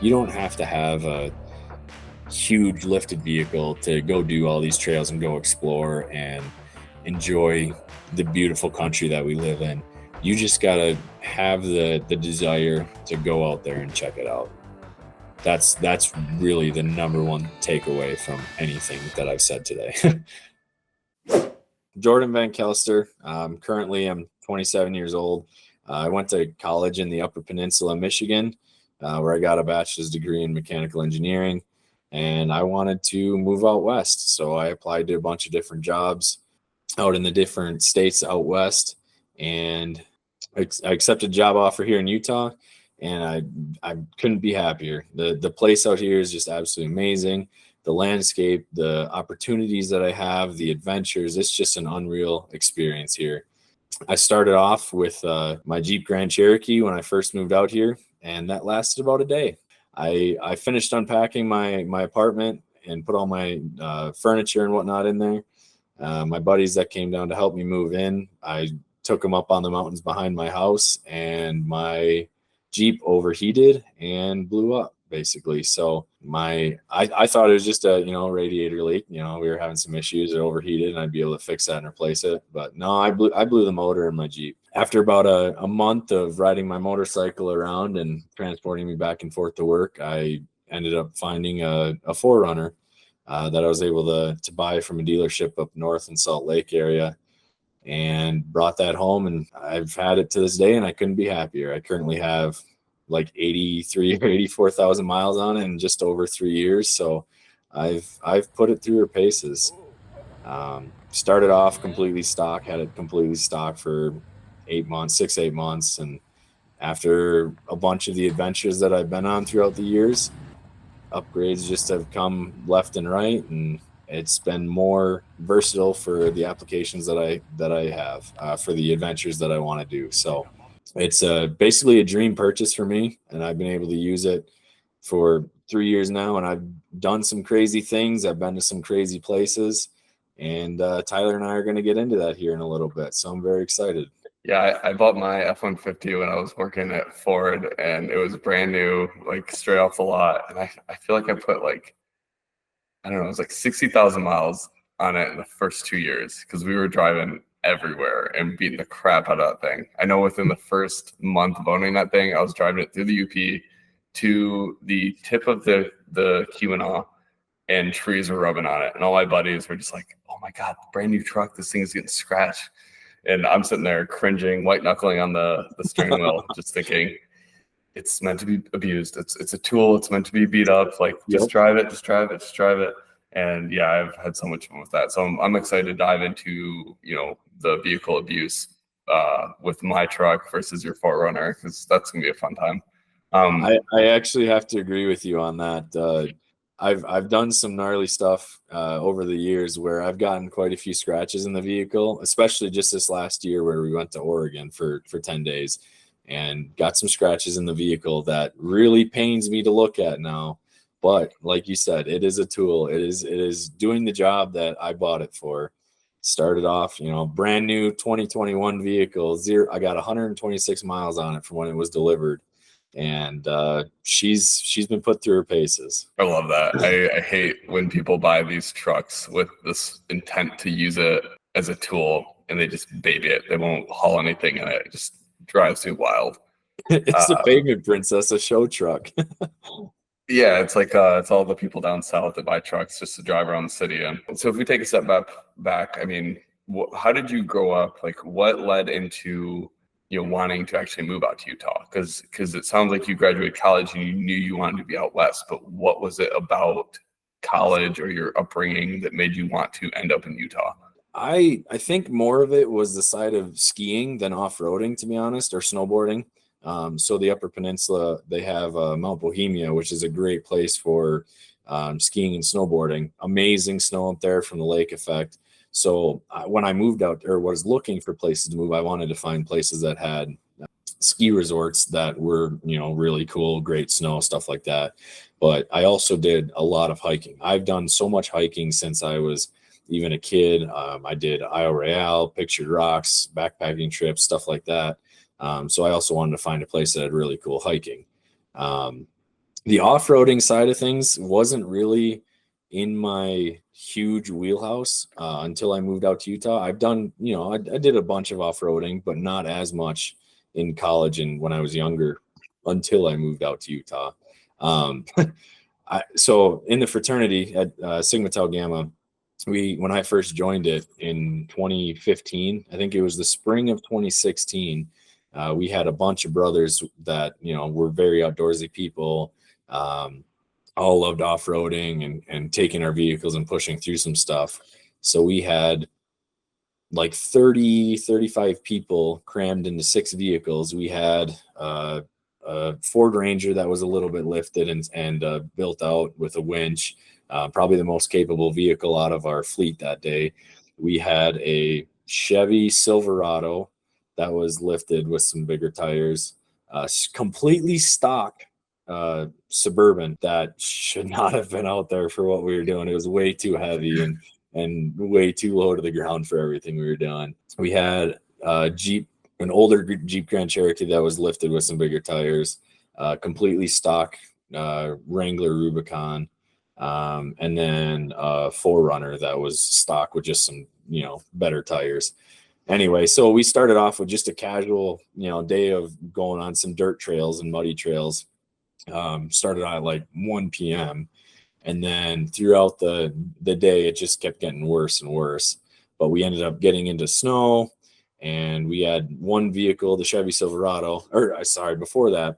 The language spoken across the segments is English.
You don't have to have a huge lifted vehicle to go do all these trails and go explore and enjoy the beautiful country that we live in. You just gotta have the desire to go out there and check it out. That's really the number one takeaway from anything that I've said today. Jordan Van Kelster. Currently, I'm 27 years old. I went to college in the Upper Peninsula, Michigan, where I got a bachelor's degree in mechanical engineering. And I wanted to move out west. So I applied to a bunch of different jobs out in the different states out west. And I accepted a job offer here in Utah. And I couldn't be happier. The place out here is just absolutely amazing. The landscape, the opportunities that I have, the adventures, it's just an unreal experience here. I started off with my Jeep Grand Cherokee when I first moved out here, and that lasted about a day. I finished unpacking my apartment and put all my furniture and whatnot in there. My buddies that came down to help me move in, I took them up on the mountains behind my house, and my Jeep overheated and blew up, basically. So I thought it was just a radiator leak. We were having some issues, it overheated, and I'd be able to fix that and replace it. But no, I blew the motor in my Jeep. After about a month of riding my motorcycle around and transporting me back and forth to work, I ended up finding a 4Runner that I was able to buy from a dealership up north in Salt Lake area, and brought that home, and I've had it to this day, and I couldn't be happier. I currently have like 83 or 84,000 miles on it in just over 3 years. So I've put it through her paces. Started off completely stock, had it completely stock for 8 months, 8 months. And after a bunch of the adventures that I've been on throughout the years, upgrades just have come left and right, and it's been more versatile for the applications that I have for the adventures that I want to do. So it's basically a dream purchase for me, and I've been able to use it for 3 years now, and I've done some crazy things. I've been to some crazy places, and Tyler and I are going to get into that here in a little bit. So I'm very excited. Yeah, I bought my F-150 when I was working at Ford, and it was brand new, like straight off the lot. And I feel like I put I don't know, it was like 60,000 miles on it in the first 2 years because we were driving everywhere and beating the crap out of that thing. I know within the first month of owning that thing, I was driving it through the UP to the tip of the Keweenaw, and trees were rubbing on it. And all my buddies were just like, oh my God, brand new truck, this thing is getting scratched. And I'm sitting there cringing, white knuckling on the steering wheel, just thinking, it's meant to be abused. It's a tool. It's meant to be beat up. Like, just drive it, just drive it, just drive it. And yeah, I've had so much fun with that. So I'm excited to dive into, the vehicle abuse with my truck versus your 4Runner, because that's gonna be a fun time. I actually have to agree with you on that. I've done some gnarly stuff over the years where I've gotten quite a few scratches in the vehicle, especially just this last year where we went to Oregon for 10 days and got some scratches in the vehicle that really pains me to look at now. But like you said, it is a tool. It is doing the job that I bought it for. Started off, brand new 2021 vehicle, I got 126 miles on it from when it was delivered. And she's been put through her paces. I love that. I hate when people buy these trucks with this intent to use it as a tool and they just baby it. They won't haul anything in it. It just drives me wild. It's a pavement princess, a show truck. Yeah, it's like it's all the people down south that buy trucks just to drive around the city in. So if we take a step back, I mean, how did you grow up? Like, what led into wanting to actually move out to Utah? Because it sounds like you graduated college and you knew you wanted to be out west, but what was it about college or your upbringing that made you want to end up in Utah? I think more of it was the side of skiing than off-roading, to be honest, or snowboarding. So the Upper Peninsula, they have Mount Bohemia, which is a great place for skiing and snowboarding. Amazing snow up there from the lake effect. So when I moved out or was looking for places to move, I wanted to find places that had ski resorts that were, really cool, great snow, stuff like that. But I also did a lot of hiking. I've done so much hiking since I was even a kid. I did Isle Royale, Pictured Rocks, backpacking trips, stuff like that. So I also wanted to find a place that had really cool hiking. The off-roading side of things wasn't really in my huge wheelhouse until I moved out to Utah. I've done, I did a bunch of off-roading, but not as much in college and when I was younger until I moved out to Utah. Um, so in the fraternity at Sigma Tau Gamma, when I first joined it in 2015, I think it was the spring of 2016, we had a bunch of brothers that, were very outdoorsy people, um, all loved off-roading and taking our vehicles and pushing through some stuff. So we had like 35 people crammed into 6 vehicles. We had a Ford Ranger that was a little bit lifted and built out with a winch, probably the most capable vehicle out of our fleet that day. We had a Chevy Silverado that was lifted with some bigger tires, completely stock Suburban that should not have been out there for what we were doing. It was way too heavy and way too low to the ground for everything we were doing. We had an older Jeep Grand Cherokee that was lifted with some bigger tires, completely stock Wrangler Rubicon, and then a 4Runner that was stock with just some, better tires. Anyway, so we started off with just a casual, day of going on some dirt trails and muddy trails. Started out at like 1 p.m. And then throughout the day, it just kept getting worse and worse. But we ended up getting into snow, and we had one vehicle, the Chevy Silverado, or sorry, before that,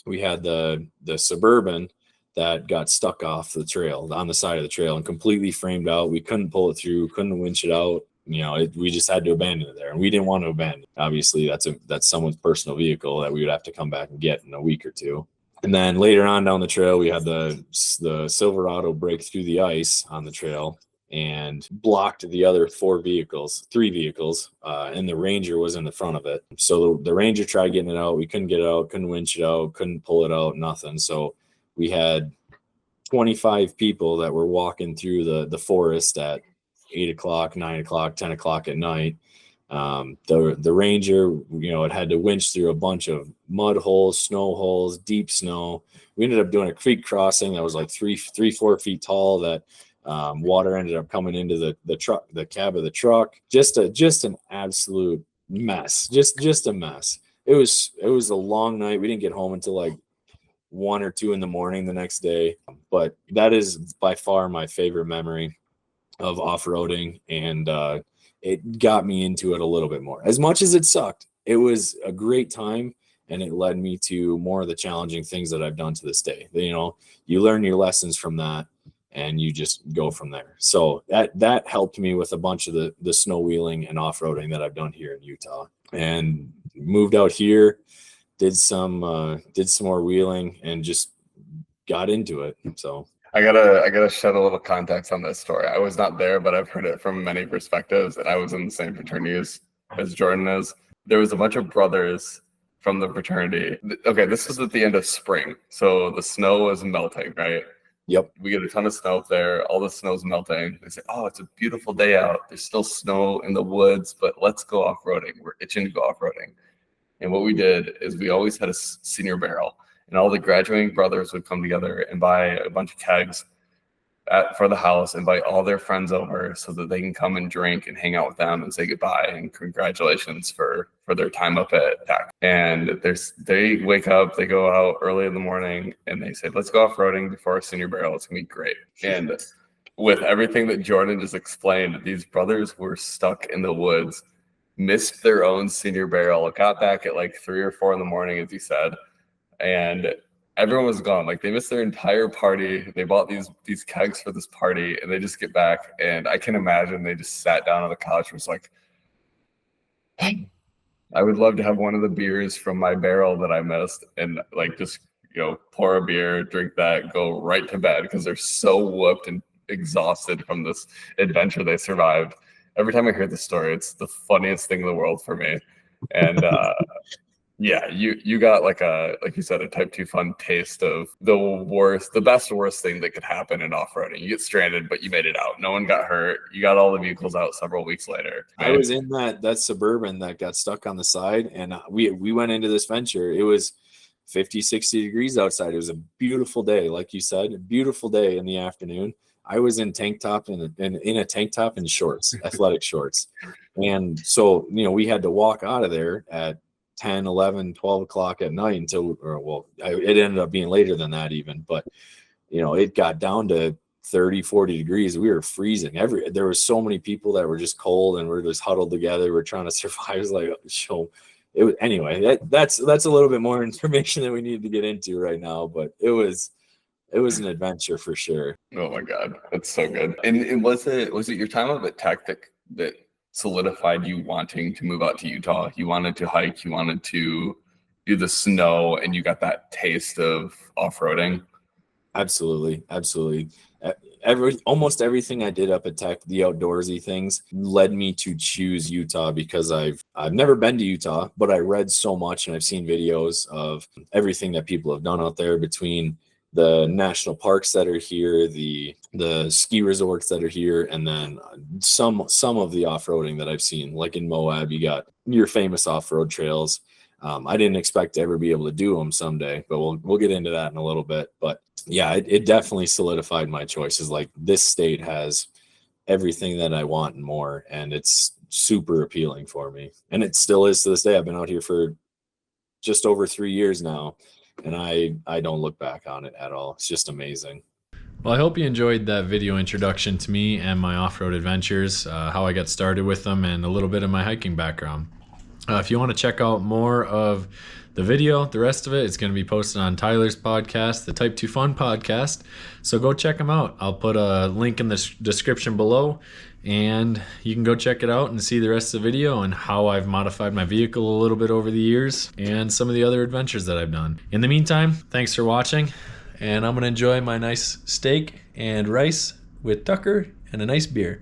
we had the Suburban that got stuck off the trail on the side of the trail and completely framed out. We couldn't pull it through, couldn't winch it out. We just had to abandon it there, and we didn't want to abandon it. Obviously, that's someone's personal vehicle that we would have to come back and get in a week or two. And then later on down the trail, we had the Silverado break through the ice on the trail and blocked the other 3 vehicles, and the Ranger was in the front of it. So the Ranger tried getting it out. We couldn't get it out, couldn't winch it out, couldn't pull it out, nothing. So we had 25 people that were walking through the forest at 8 o'clock, 9 o'clock, 10 o'clock at night. The Ranger, it had to winch through a bunch of mud holes, snow holes, deep snow. We ended up doing a creek crossing that was like 4 feet tall that water ended up coming into the cab of the truck. Just an absolute mess. Just a mess. It was a long night. We didn't get home until like 1 or 2 in the morning the next day. But that is by far my favorite memory of off-roading, and it got me into it a little bit more. As much as it sucked, it was a great time, and it led me to more of the challenging things that I've done to this day. You learn your lessons from that, and you just go from there. So that helped me with a bunch of the snow wheeling and off-roading that I've done here in Utah. And moved out here, did some more wheeling, and just got into it. So I gotta shed a little context on this story. I was not there, but I've heard it from many perspectives, and I was in the same fraternity as Jordan is. There was a bunch of brothers from the fraternity. Okay, this was at the end of spring, so the snow was melting, right? Yep. We get a ton of snow up there. All the snow's melting. They say, "Oh, it's a beautiful day out. There's still snow in the woods, but let's go off-roading. We're itching to go off-roading." And what we did is we always had a senior barrel, and all the graduating brothers would come together and buy a bunch of kegs for the house, invite all their friends over so that they can come and drink and hang out with them and say goodbye and congratulations for their time up at TAC. And they wake up, they go out early in the morning, and they say, "Let's go off-roading before our senior barrel. It's gonna be great." And with everything that Jordan just explained, these brothers were stuck in the woods, missed their own senior barrel, got back at like 3 or 4 in the morning, as he said, and everyone was gone. Like, they missed their entire party. They bought these kegs for this party, and they just get back, and I can imagine they just sat down on the couch and was like, I would love to have one of the beers from my barrel that I missed, and like just pour a beer, drink that, go right to bed, because they're so whooped and exhausted from this adventure they survived. Every time I hear this story, it's the funniest thing in the world for me. And yeah, you got like you said, a type 2 fun taste of the best worst thing that could happen in off-roading. You get stranded, but you made it out. No one got hurt. You got all the vehicles out several weeks later. I was in that Suburban that got stuck on the side, and we went into this venture. It was 50, 60 degrees outside. It was a beautiful day. Like you said, a beautiful day in the afternoon. I was in tank top and in a tank top and shorts, athletic shorts. And so, we had to walk out of there at 10, 11, 12 o'clock at night until, it ended up being later than that even, but it got down to 30, 40 degrees. We were freezing. There were so many people that were just cold, and we're just huddled together. We're trying to survive. It's like, anyway, that's a little bit more information that we need to get into right now, but it was an adventure for sure. Oh my God, that's so good. And was it your time up at Tech that solidified you wanting to move out to Utah? You wanted to hike, you wanted to do the snow, and you got that taste of off-roading? Absolutely. Almost everything I did up at Tech, the outdoorsy things, led me to choose Utah because I've never been to Utah, but I read so much and I've seen videos of everything that people have done out there, between the national parks that are here, the ski resorts that are here, and then some of the off-roading that I've seen. Like in Moab, you got your famous off-road trails. I didn't expect to ever be able to do them someday, but we'll get into that in a little bit. But yeah, it definitely solidified my choices. Like, this state has everything that I want and more, and it's super appealing for me. And it still is to this day. I've been out here for just over 3 years now, and I don't look back on it at all. It's just amazing. Well, I hope you enjoyed that video introduction to me and my off-road adventures, how I got started with them, and a little bit of my hiking background. If you want to check out more of the video, the rest of it is going to be posted on Tyler's podcast, the Type 2 Fun podcast. So go check them out. I'll put a link in the description below, and you can go check it out and see the rest of the video and how I've modified my vehicle a little bit over the years and some of the other adventures that I've done. In the meantime, thanks for watching, and I'm going to enjoy my nice steak and rice with Tucker and a nice beer.